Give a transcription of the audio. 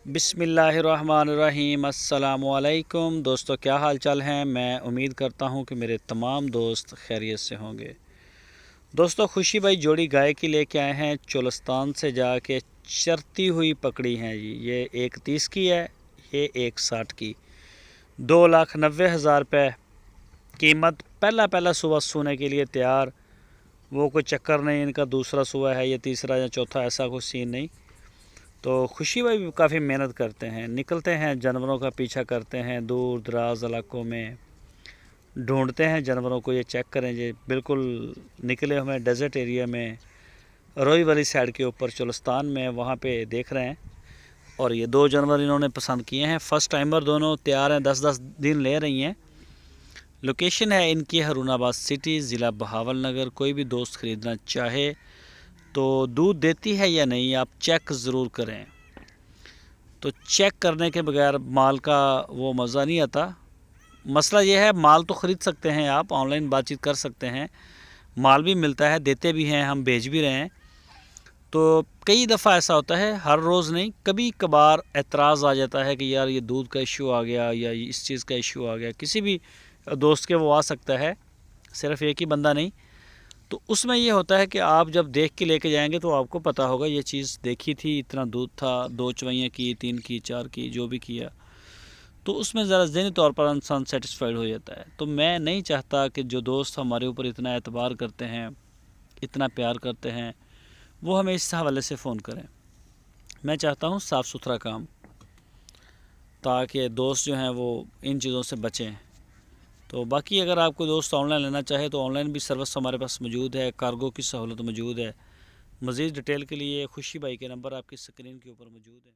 बिस्मिल्लाहिर्रहमानिर्रहीम। अस्सलामुअलैकुम दोस्तों, क्या हाल चाल हैं। मैं उम्मीद करता हूं कि मेरे तमाम दोस्त खैरियत से होंगे। दोस्तों, खुशी भाई जोड़ी गाय की लेके आए हैं, चोलस्तान से जाके चरती हुई पकड़ी हैं जी। ये 1 30 की है, ये 1 60 की। 2,90,000 रुपये कीमत। पहला सुबह सोने के लिए तैयार। वो कोई चक्कर नहीं, इनका दूसरा सुबह है, ये तीसरा या चौथा, ऐसा कोई सीन नहीं। तो खुशी भाई भी काफ़ी मेहनत करते हैं, निकलते हैं, जानवरों का पीछा करते हैं, दूर दराज इलाकों में ढूंढते हैं जानवरों को। ये चेक करें जी, बिल्कुल निकले हुए डेजर्ट एरिया में, रोई वाली साइड के ऊपर चोलस्तान में, वहाँ पे देख रहे हैं। और ये 2 जानवर इन्होंने पसंद किए हैं, फर्स्ट टाइमर दोनों तैयार हैं, 10-10 दिन ले रही हैं। लोकेशन है इनकी हारूनाबाद सिटी, ज़िला बहावलनगर। कोई भी दोस्त ख़रीदना चाहे तो दूध देती है या नहीं, आप चेक ज़रूर करें। तो चेक करने के बगैर माल का वो मज़ा नहीं आता। मसला ये है, माल तो ख़रीद सकते हैं आप, ऑनलाइन बातचीत कर सकते हैं, माल भी मिलता है, देते भी हैं, हम भेज भी रहे हैं। तो कई दफ़ा ऐसा होता है, हर रोज़ नहीं, कभी कभार एतराज़ आ जाता है कि यार ये दूध का इशू आ गया या इस चीज़ का इशू आ गया। किसी भी दोस्त के वो आ सकता है, सिर्फ़ एक ही बंदा नहीं। तो उसमें ये होता है कि आप जब देख के लेके जाएंगे तो आपको पता होगा ये चीज़ देखी थी, इतना दूध था, 2 चवाइयाँ की, 3 की, 4 की, जो भी किया, तो उसमें ज़रा ज़हनी तौर पर इंसान सेटिस्फाइड हो जाता है। तो मैं नहीं चाहता कि जो दोस्त हमारे ऊपर इतना एतबार करते हैं, इतना प्यार करते हैं, वो हमें इस हवाले से फ़ोन करें। मैं चाहता हूँ साफ़ सुथरा काम, ताकि दोस्त जो हैं वो इन चीज़ों से बचें। तो बाकी अगर आपको दोस्त ऑनलाइन लेना चाहे तो ऑनलाइन भी सर्विस हमारे पास मौजूद है, कार्गो की सहूलत मौजूद है। मज़ीद डिटेल के लिए खुशी भाई के नंबर आपकी स्क्रीन के ऊपर मौजूद है।